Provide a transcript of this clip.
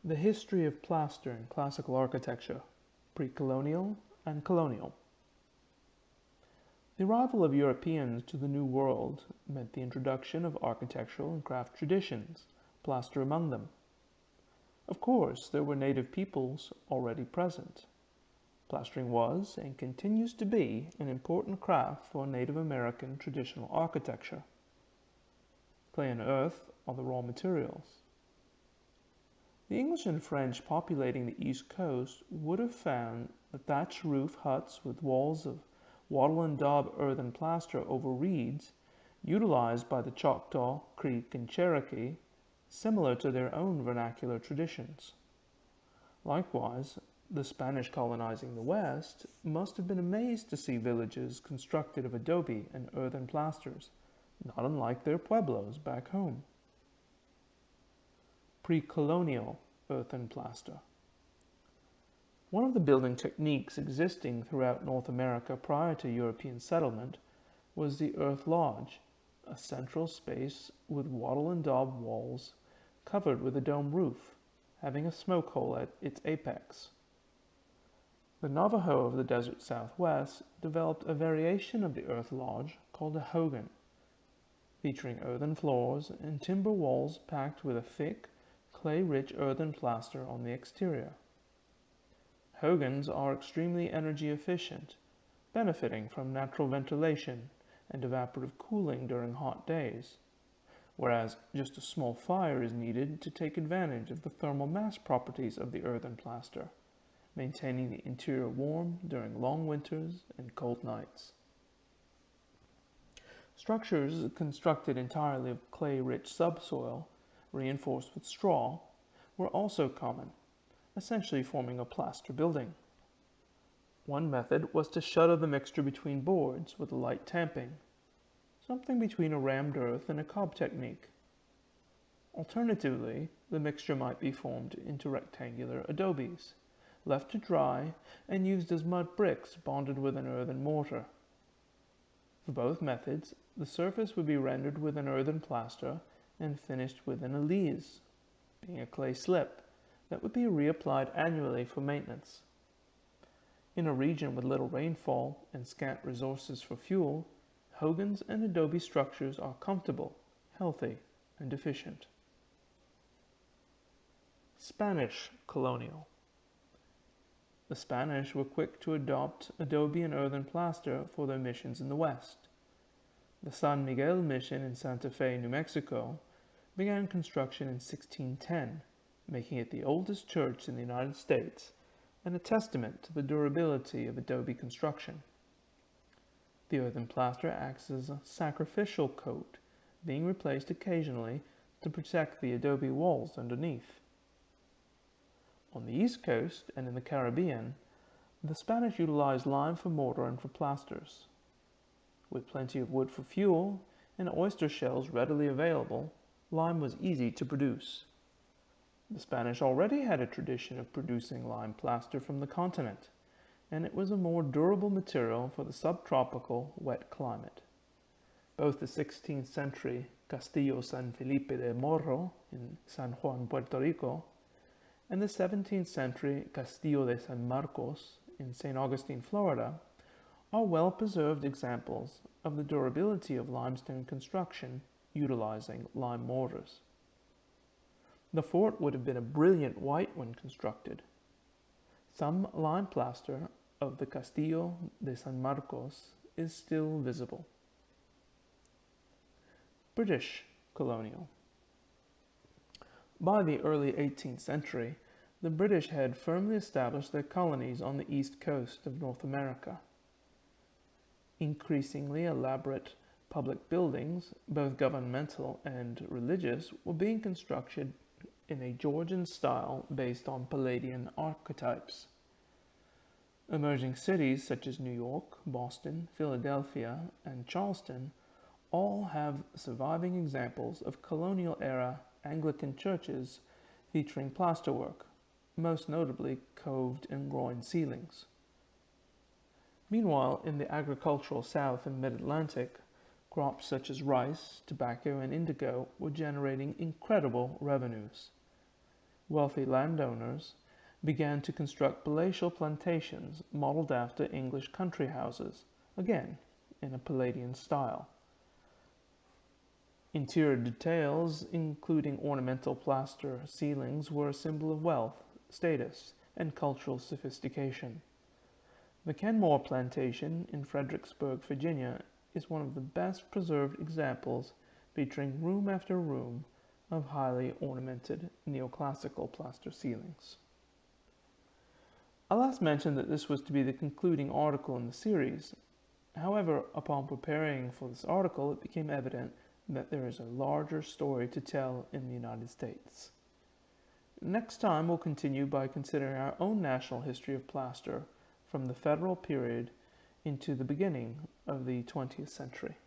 The history of plaster in classical architecture, pre-colonial and colonial. The arrival of Europeans to the New World meant the introduction of architectural and craft traditions, plaster among them. Of course, there were native peoples already present. Plastering was, and continues to be, an important craft for Native American traditional architecture. Clay and earth are the raw materials. The English and French populating the East Coast would have found the thatched roof huts with walls of wattle and daub earthen plaster over reeds, utilized by the Choctaw, Creek, and Cherokee, similar to their own vernacular traditions. Likewise, the Spanish colonizing the West must have been amazed to see villages constructed of adobe and earthen plasters, not unlike their pueblos back home. Pre-colonial earthen plaster. One of the building techniques existing throughout North America prior to European settlement was the earth lodge, a central space with wattle and daub walls covered with a dome roof, having a smoke hole at its apex. The Navajo of the desert Southwest developed a variation of the earth lodge called a hogan, featuring earthen floors and timber walls packed with a thick, clay-rich earthen plaster on the exterior. Hogans are extremely energy efficient, benefiting from natural ventilation and evaporative cooling during hot days, whereas just a small fire is needed to take advantage of the thermal mass properties of the earthen plaster, maintaining the interior warm during long winters and cold nights. Structures constructed entirely of clay-rich subsoil, reinforced with straw, were also common, essentially forming a plaster building. One method was to shutter the mixture between boards with a light tamping, something between a rammed earth and a cob technique. Alternatively, the mixture might be formed into rectangular adobes, left to dry and used as mud bricks bonded with an earthen mortar. For both methods, the surface would be rendered with an earthen plaster and finished with an alise, being a clay slip that would be reapplied annually for maintenance. In a region with little rainfall and scant resources for fuel, hogans and adobe structures are comfortable, healthy, and efficient. Spanish colonial. The Spanish were quick to adopt adobe and earthen plaster for their missions in the West. The San Miguel mission in Santa Fe, New Mexico, began construction in 1610, making it the oldest church in the United States and a testament to the durability of adobe construction. The earthen plaster acts as a sacrificial coat, being replaced occasionally to protect the adobe walls underneath. On the East Coast and in the Caribbean, the Spanish utilized lime for mortar and for plasters. With plenty of wood for fuel and oyster shells readily available, lime was easy to produce. The Spanish already had a tradition of producing lime plaster from the continent, and it was a more durable material for the subtropical wet climate. Both the 16th century Castillo San Felipe de Morro in San Juan, Puerto Rico, and the 17th century Castillo de San Marcos in St. Augustine, Florida, are well-preserved examples of the durability of limestone construction utilizing lime mortars. The fort would have been a brilliant white when constructed. Some lime plaster of the Castillo de San Marcos is still visible. British colonial. By the early 18th century, the British had firmly established their colonies on the east coast of North America. Increasingly elaborate public buildings, both governmental and religious, were being constructed in a Georgian style based on Palladian archetypes. Emerging cities such as New York, Boston, Philadelphia, and Charleston all have surviving examples of colonial-era Anglican churches featuring plasterwork, most notably coved and groined ceilings. Meanwhile, in the agricultural South and Mid-Atlantic, crops such as rice, tobacco, and indigo were generating incredible revenues. Wealthy landowners began to construct palatial plantations modeled after English country houses, again in a Palladian style. Interior details, including ornamental plaster ceilings, were a symbol of wealth, status, and cultural sophistication. The Kenmore Plantation in Fredericksburg, Virginia, is one of the best preserved examples, featuring room after room of highly ornamented neoclassical plaster ceilings. I last mentioned that this was to be the concluding article in the series. However, upon preparing for this article, it became evident that there is a larger story to tell in the United States. Next time, we'll continue by considering our own national history of plaster from the federal period into the beginning of the 20th century.